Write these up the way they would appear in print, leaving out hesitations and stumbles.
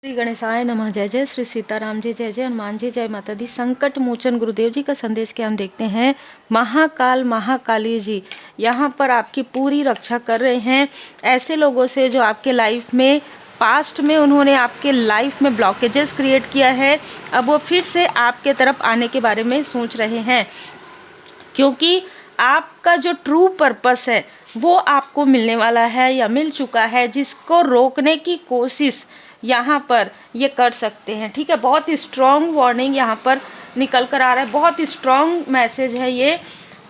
श्री गणेशाय नमः। जय जय श्री सीताराम जी, जय जय हनुमान जी, जय माता दी। संकट मोचन गुरुदेव जी का संदेश के हम देखते हैं। महाकाल महाकाली जी यहाँ पर आपकी पूरी रक्षा कर रहे हैं ऐसे लोगों से जो आपके लाइफ में पास्ट में उन्होंने आपके लाइफ में ब्लॉकेजेस क्रिएट किया है। अब वो फिर से आपके तरफ आने के बारे में सोच रहे हैं, क्योंकि आपका जो ट्रू पर्पस है वो आपको मिलने वाला है या मिल चुका है, जिसको रोकने की कोशिश यहाँ पर ये कर सकते हैं। ठीक है, बहुत स्ट्रॉन्ग वार्निंग यहाँ पर निकल कर आ रहा है, बहुत स्ट्रॉन्ग मैसेज है ये।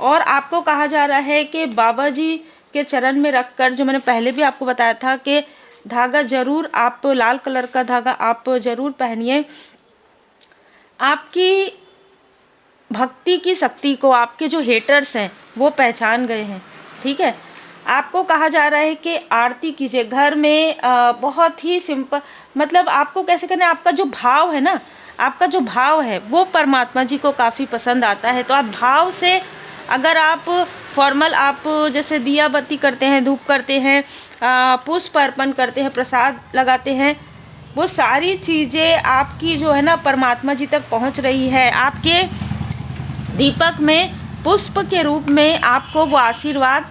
और आपको कहा जा रहा है कि बाबा जी के चरण में रखकर, जो मैंने पहले भी आपको बताया था कि धागा जरूर आप, लाल कलर का धागा आप जरूर पहनिए। आपकी भक्ति की शक्ति को आपके जो हेटर्स हैं वो पहचान गए हैं। ठीक है, आपको कहा जा रहा है कि आरती कीजिए घर में। बहुत ही सिंपल, मतलब आपको कैसे करना है, आपका जो भाव है ना, आपका जो भाव है वो परमात्मा जी को काफ़ी पसंद आता है। तो आप भाव से, अगर आप फॉर्मल, आप जैसे दिया बत्ती करते हैं, धूप करते हैं, पुष्प अर्पण करते हैं, प्रसाद लगाते हैं, वो सारी चीज़ें आपकी जो है ना परमात्मा जी तक पहुंच रही है। आपके दीपक में पुष्प के रूप में आपको वो आशीर्वाद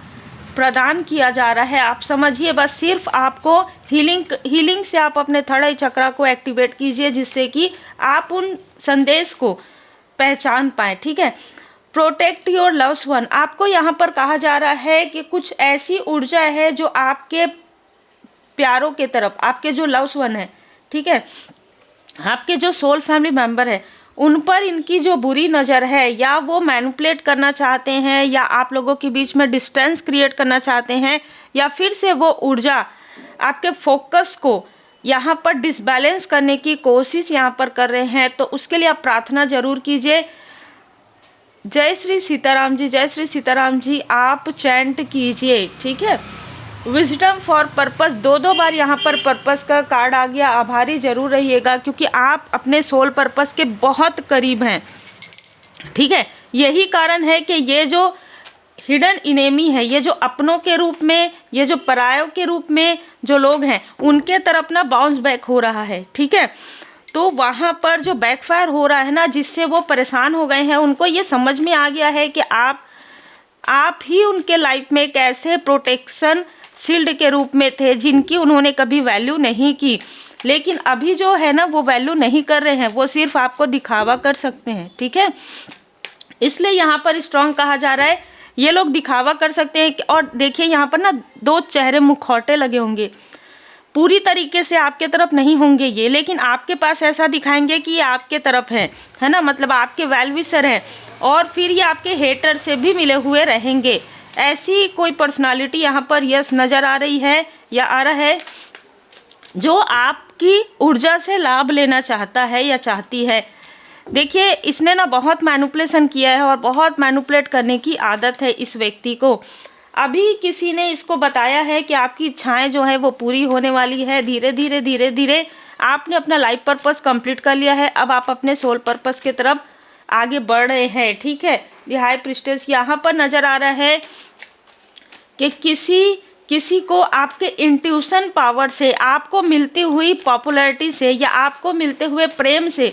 प्रदान किया जा रहा है। आप समझिए, बस सिर्फ आपको हीलिंग से आप अपने थर्ड आई चक्रा को एक्टिवेट कीजिए, जिससे कि आप उन संदेश को पहचान पाएँ। ठीक है, प्रोटेक्ट योर लव्स वन। आपको यहाँ पर कहा जा रहा है कि कुछ ऐसी ऊर्जा है जो आपके प्यारों के तरफ, आपके जो लव्स वन है, ठीक है, आपके जो सोल फैमिली मेंबर है, उन पर इनकी जो बुरी नज़र है, या वो मैनिपुलेट करना चाहते हैं, या आप लोगों के बीच में डिस्टेंस क्रिएट करना चाहते हैं, या फिर से वो ऊर्जा आपके फोकस को यहाँ पर डिसबैलेंस करने की कोशिश यहाँ पर कर रहे हैं। तो उसके लिए आप प्रार्थना जरूर कीजिए। जय श्री सीताराम जी, जय श्री सीताराम जी आप चैंट कीजिए। ठीक है, विजडम फॉर पर्पस, दो बार यहाँ पर पर्पस का कार्ड आ गया। आभारी जरूर रहिएगा, क्योंकि आप अपने सोल पर्पस के बहुत करीब हैं। ठीक है, यही कारण है कि ये जो हिडन इनेमी है, ये जो अपनों के रूप में, ये जो परायों के रूप में जो लोग हैं, उनके तरफ ना बाउंस बैक हो रहा है। ठीक है, तो वहाँ पर जो बैकफायर हो रहा है ना, जिससे वो परेशान हो गए हैं, उनको ये समझ में आ गया है कि आप ही उनके लाइफ में एक ऐसे प्रोटेक्शन शील्ड के रूप में थे जिनकी उन्होंने कभी वैल्यू नहीं की। लेकिन अभी जो है ना वो वैल्यू नहीं कर रहे हैं, वो सिर्फ आपको दिखावा कर सकते हैं। ठीक है, इसलिए यहाँ पर स्ट्रॉन्ग कहा जा रहा है, ये लोग दिखावा कर सकते हैं। और देखिए यहाँ पर ना दो चेहरे मुखौटे लगे होंगे, पूरी तरीके से आपके तरफ नहीं होंगे ये, लेकिन आपके पास ऐसा दिखाएंगे कि ये आपके तरफ है ना, मतलब आपके वेल विशर हैं, और फिर ये आपके हेटर से भी मिले हुए रहेंगे। ऐसी कोई पर्सनालिटी यहाँ पर यस नज़र आ रही है या आ रहा है, जो आपकी ऊर्जा से लाभ लेना चाहता है या चाहती है। देखिए, इसने ना बहुत मैनिपुलेशन किया है और बहुत मैनिपुलेट करने की आदत है इस व्यक्ति को। अभी किसी ने इसको बताया है कि आपकी इच्छाएं जो है वो पूरी होने वाली है। धीरे धीरे धीरे धीरे आपने अपना लाइफ पर्पस कंप्लीट कर लिया है, अब आप अपने सोल पर्पस की तरफ आगे बढ़ रहे हैं। ठीक है, द हाई प्रीस्टेस यहाँ पर नज़र आ रहा है कि किसी को आपके इंट्यूशन पावर से, आपको मिलती हुई पॉपुलैरिटी से, या आपको मिलते हुए प्रेम से,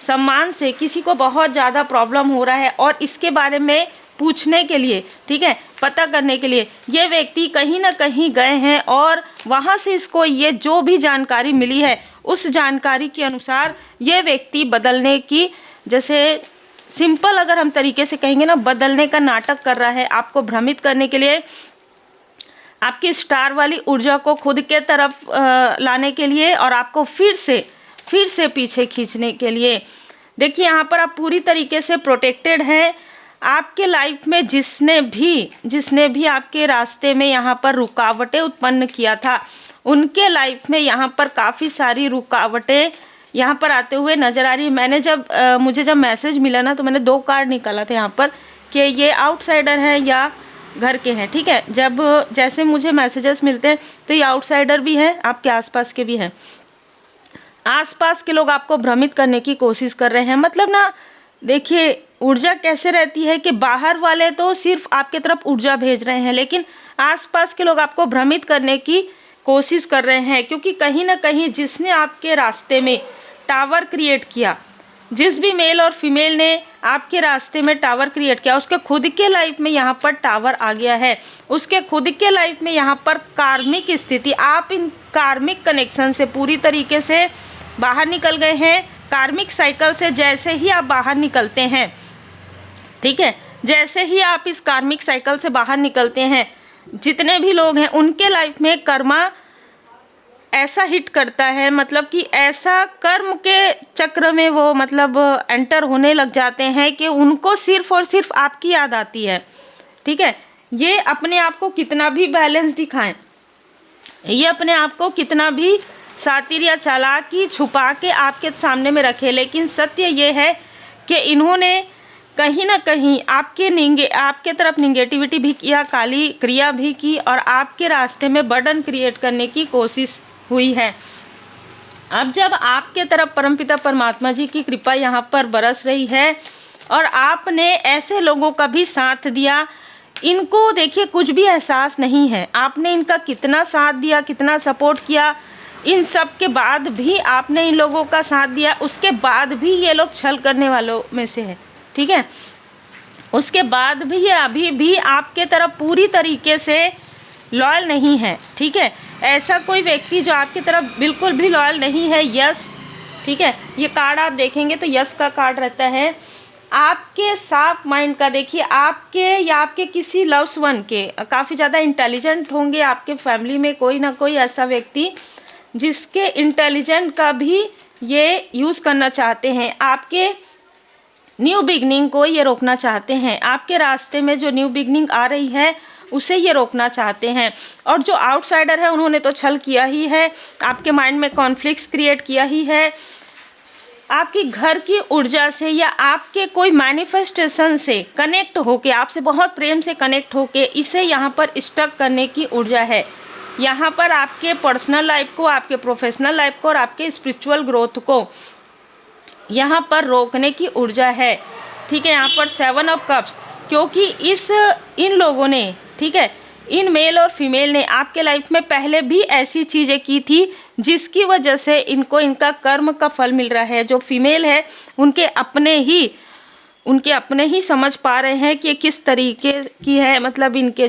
सम्मान से किसी को बहुत ज़्यादा प्रॉब्लम हो रहा है। और इसके बारे में पूछने के लिए, ठीक है, पता करने के लिए ये व्यक्ति कहीं ना कहीं गए हैं, और वहाँ से इसको ये जो भी जानकारी मिली है, उस जानकारी के अनुसार ये व्यक्ति बदलने की, जैसे सिंपल अगर हम तरीके से कहेंगे ना, बदलने का नाटक कर रहा है, आपको भ्रमित करने के लिए, आपकी स्टार वाली ऊर्जा को खुद के तरफ लाने के लिए, और आपको फिर से पीछे खींचने के लिए। देखिए, यहाँ पर आप पूरी तरीके से प्रोटेक्टेड हैं। आपके लाइफ में जिसने भी आपके रास्ते में यहाँ पर रुकावटें उत्पन्न किया था, उनके लाइफ में यहाँ पर काफ़ी सारी रुकावटें यहाँ पर आते हुए नज़र आ रही है। मैंने मुझे जब मैसेज मिला ना, तो मैंने 2 कार्ड निकाला था यहाँ पर कि ये आउटसाइडर हैं या घर के हैं। ठीक है, जब जैसे मुझे मैसेजेस मिलते हैं तो ये आउटसाइडर भी हैं, आपके आसपास के भी हैं। आसपास के लोग आपको भ्रमित करने की कोशिश कर रहे हैं। मतलब ना, देखिए ऊर्जा कैसे रहती है कि बाहर वाले तो सिर्फ आपके तरफ ऊर्जा भेज रहे हैं, लेकिन आसपास के लोग आपको भ्रमित करने की कोशिश कर रहे हैं, क्योंकि कहीं ना कहीं जिसने आपके रास्ते में टावर क्रिएट किया, जिस भी मेल और फीमेल ने आपके रास्ते में टावर क्रिएट किया, उसके खुद के लाइफ में यहाँ पर टावर आ गया है, उसके खुद के लाइफ में यहाँ पर कार्मिक स्थिति, आप इन कार्मिक कनेक्शन से पूरी तरीके से बाहर निकल गए हैं। कार्मिक साइकिल से जैसे ही आप बाहर निकलते हैं, ठीक है, जैसे ही आप इस कार्मिक साइकिल से बाहर निकलते हैं, जितने भी लोग हैं उनके लाइफ में कर्मा ऐसा हिट करता है, मतलब कि ऐसा कर्म के चक्र में वो मतलब एंटर होने लग जाते हैं कि उनको सिर्फ और सिर्फ आपकी याद आती है। ठीक है, ये अपने आप को कितना भी बैलेंस दिखाएं, ये अपने आप को कितना भी सातिर या चालाकी छुपा के आपके सामने में रखे, लेकिन सत्य ये है कि इन्होंने कहीं ना कहीं आपके तरफ निगेटिविटी भी किया, काली क्रिया भी की, और आपके रास्ते में बर्डन क्रिएट करने की कोशिश हुई है। अब जब आपके तरफ परमपिता परमात्मा जी की कृपा यहाँ पर बरस रही है और आपने ऐसे लोगों का भी साथ दिया, इनको देखिए कुछ भी एहसास नहीं है, आपने इनका कितना साथ दिया, कितना सपोर्ट किया, इन सब के बाद भी आपने इन लोगों का साथ दिया, उसके बाद भी ये लोग छल करने वालों में से है। ठीक है, उसके बाद भी ये अभी भी आपके तरफ पूरी तरीके से लॉयल नहीं है। ठीक है, ऐसा कोई व्यक्ति जो आपकी तरफ बिल्कुल भी लॉयल नहीं है, यस, ठीक है, ये कार्ड आप देखेंगे तो यस का कार्ड रहता है। आपके साफ माइंड का देखिए, आपके या आपके किसी लव्स वन के काफ़ी ज़्यादा इंटेलिजेंट होंगे आपके फैमिली में कोई ना कोई ऐसा व्यक्ति जिसके इंटेलिजेंट का भी ये यूज़ करना चाहते हैं, आपके न्यू बिगनिंग को ये रोकना चाहते हैं, आपके रास्ते में जो न्यू बिगनिंग आ रही है उसे ये रोकना चाहते हैं। और जो आउटसाइडर है उन्होंने तो छल किया ही है, आपके माइंड में कॉन्फ्लिक्ट्स क्रिएट किया ही है, आपकी घर की ऊर्जा से या आपके कोई मैनिफेस्टेशन से कनेक्ट होके, आपसे बहुत प्रेम से कनेक्ट होके इसे यहाँ पर स्टक करने की ऊर्जा है। यहाँ पर आपके पर्सनल लाइफ को, आपके प्रोफेशनल लाइफ को और आपके स्पिरिचुअल ग्रोथ को यहाँ पर रोकने की ऊर्जा है। ठीक है, यहाँ पर 7 ऑफ कप्स, क्योंकि इन लोगों ने, ठीक है, इन मेल और फीमेल ने आपके लाइफ में पहले भी ऐसी चीज़ें की थी जिसकी वजह से इनको इनका कर्म का फल मिल रहा है। जो फीमेल है उनके अपने ही समझ पा रहे हैं कि किस तरीके की है, मतलब इनके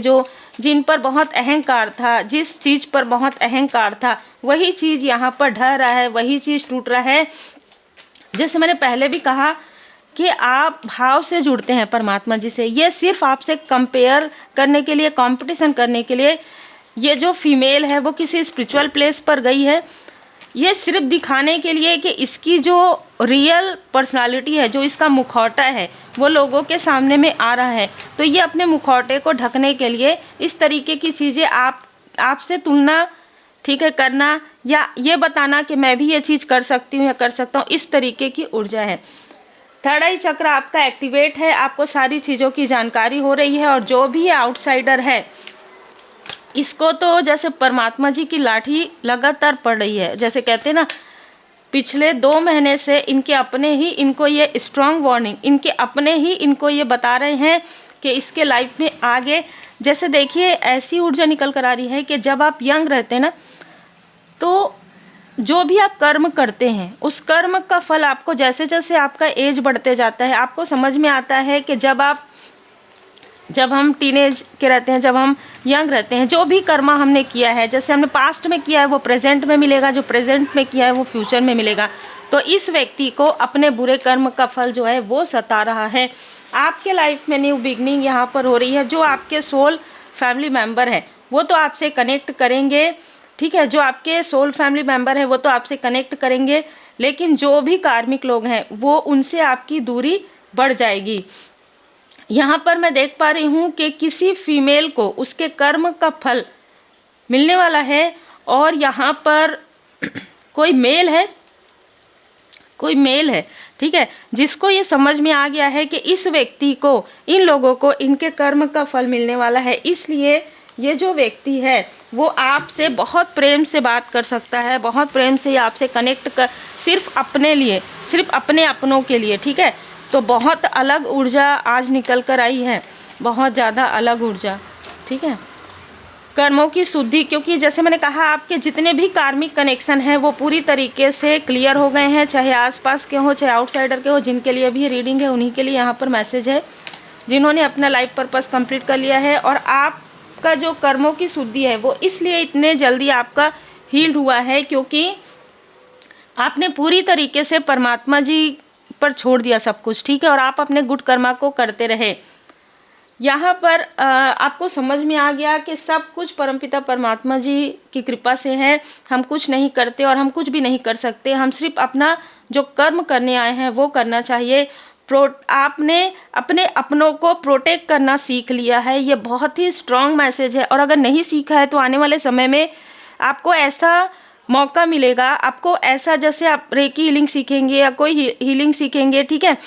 जिन पर बहुत अहंकार था, जिस चीज़ पर बहुत अहंकार था, वही चीज़ यहाँ पर ढह रहा है, वही चीज़ टूट रहा है। जैसे मैंने पहले भी कहा कि आप भाव से जुड़ते हैं परमात्मा जी से, ये सिर्फ आपसे कंपेयर करने के लिए, कंपटीशन करने के लिए ये जो फीमेल है वो किसी स्पिरिचुअल प्लेस पर गई है, ये सिर्फ दिखाने के लिए कि इसकी जो रियल पर्सनालिटी है, जो इसका मुखौटा है, वो लोगों के सामने में आ रहा है। तो ये अपने मुखौटे को ढकने के लिए इस तरीके की चीज़ें आपसे तुलना, ठीक है, करना, या ये बताना कि मैं भी ये चीज़ कर सकती हूँ या कर सकता हूँ, इस तरीके की ऊर्जा है। थर्ड आई चक्र आपका एक्टिवेट है, आपको सारी चीज़ों की जानकारी हो रही है, और जो भी आउटसाइडर है इसको तो जैसे परमात्मा जी की लाठी लगातार पड़ रही है, जैसे कहते हैं ना, पिछले 2 महीने से इनके अपने ही इनको ये स्ट्रॉन्ग वार्निंग, इनके अपने ही इनको ये बता रहे हैं कि इसके लाइफ में आगे, जैसे देखिए ऐसी ऊर्जा निकल कर आ रही है कि जब आप यंग रहते हैं ना, तो जो भी आप कर्म करते हैं उस कर्म का फल आपको जैसे जैसे आपका एज बढ़ते जाता है, आपको समझ में आता है कि जब हम टीनेज के रहते हैं, जब हम यंग रहते हैं, जो भी कर्मा हमने किया है, जैसे हमने पास्ट में किया है वो प्रेजेंट में मिलेगा, जो प्रेजेंट में किया है वो फ्यूचर में मिलेगा। तो इस व्यक्ति को अपने बुरे कर्म का फल जो है वो सता रहा है। आपके लाइफ में न्यू बिगनिंग यहाँ पर हो रही है। जो आपके सोल फैमिली मेम्बर है वो तो आपसे कनेक्ट करेंगे, ठीक है, जो आपके सोल फैमिली मेम्बर है वो तो आपसे कनेक्ट करेंगे, लेकिन जो भी कार्मिक लोग हैं वो उनसे आपकी दूरी बढ़ जाएगी। यहाँ पर मैं देख पा रही हूँ कि किसी फीमेल को उसके कर्म का फल मिलने वाला है, और यहाँ पर कोई मेल है, ठीक है, जिसको ये समझ में आ गया है कि इस व्यक्ति को, इन लोगों को इनके कर्म का फल मिलने वाला है, इसलिए ये जो व्यक्ति है वो आपसे बहुत प्रेम से बात कर सकता है, बहुत प्रेम से आपसे कनेक्ट कर, सिर्फ अपने लिए, सिर्फ अपने अपनों के लिए, ठीक है। तो बहुत अलग ऊर्जा आज निकल कर आई है, बहुत ज़्यादा अलग ऊर्जा, ठीक है। कर्मों की शुद्धि, क्योंकि जैसे मैंने कहा आपके जितने भी कार्मिक कनेक्शन हैं वो पूरी तरीके से क्लियर हो गए हैं, चाहे आसपास के हो चाहे आउटसाइडर के हो। जिनके लिए भी रीडिंग है उन्हीं के लिए यहाँ पर मैसेज है, जिन्होंने अपना लाइफ पर्पस कंप्लीट कर लिया है। और आपका जो कर्मों की शुद्धि है वो इसलिए इतने जल्दी आपका हील्ड हुआ है क्योंकि आपने पूरी तरीके से परमात्मा जी पर छोड़ दिया सब कुछ, ठीक है, और आप अपने गुड कर्मा को करते रहे। यहाँ पर आपको समझ में आ गया कि सब कुछ परमपिता परमात्मा जी की कृपा से है। हम कुछ नहीं करते और हम कुछ भी नहीं कर सकते, हम सिर्फ अपना जो कर्म करने आए हैं वो करना चाहिए। आपने अपने अपनों को प्रोटेक्ट करना सीख लिया है, ये बहुत ही स्ट्रॉन्ग मैसेज है। और अगर नहीं सीखा है तो आने वाले समय में आपको ऐसा मौका मिलेगा, आपको ऐसा, जैसे आप रेकी हीलिंग सीखेंगे या कोई हीलिंग सीखेंगे, ठीक है,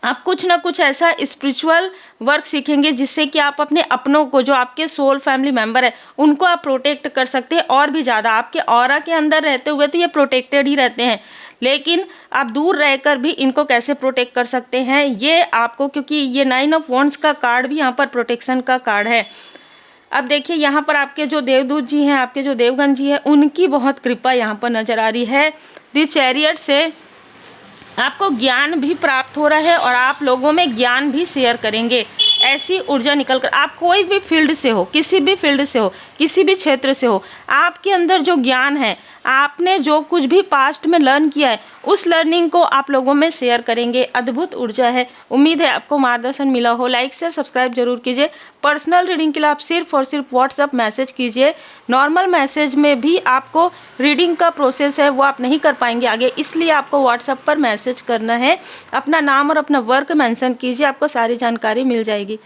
आप कुछ ना कुछ ऐसा स्पिरिचुअल वर्क सीखेंगे जिससे कि आप अपने अपनों को, जो आपके सोल फैमिली मेंबर है, उनको आप प्रोटेक्ट कर सकते हैं। और भी ज़्यादा आपके ऑरा के अंदर रहते हुए तो ये प्रोटेक्टेड ही रहते हैं, लेकिन आप दूर रहकर भी इनको कैसे प्रोटेक्ट कर सकते हैं ये आपको, क्योंकि ये 9 ऑफ वॉन्ड्स का कार्ड भी यहाँ पर प्रोटेक्शन का कार्ड है। अब देखिए यहाँ पर आपके जो देवदूत जी हैं, आपके जो देवगण जी हैं, उनकी बहुत कृपा यहाँ पर नज़र आ रही है। द चैरियट से आपको ज्ञान भी प्राप्त हो रहा है और आप लोगों में ज्ञान भी शेयर करेंगे। ऐसी ऊर्जा निकल कर, आप कोई भी फील्ड से हो, किसी भी फील्ड से हो, किसी भी क्षेत्र से हो, आपके अंदर जो ज्ञान है, आपने जो कुछ भी पास्ट में लर्न किया है, उस लर्निंग को आप लोगों में शेयर करेंगे। अद्भुत ऊर्जा है। उम्मीद है आपको मार्गदर्शन मिला हो। लाइक शेयर सब्सक्राइब जरूर कीजिए। पर्सनल रीडिंग के लिए आप सिर्फ और सिर्फ व्हाट्सअप मैसेज कीजिए। नॉर्मल मैसेज में भी आपको रीडिंग का प्रोसेस है वो आप नहीं कर पाएंगे आगे, इसलिए आपको व्हाट्सअप पर मैसेज करना है। अपना नाम और अपना वर्क मेंशन कीजिए, आपको सारी जानकारी मिल जाएगी।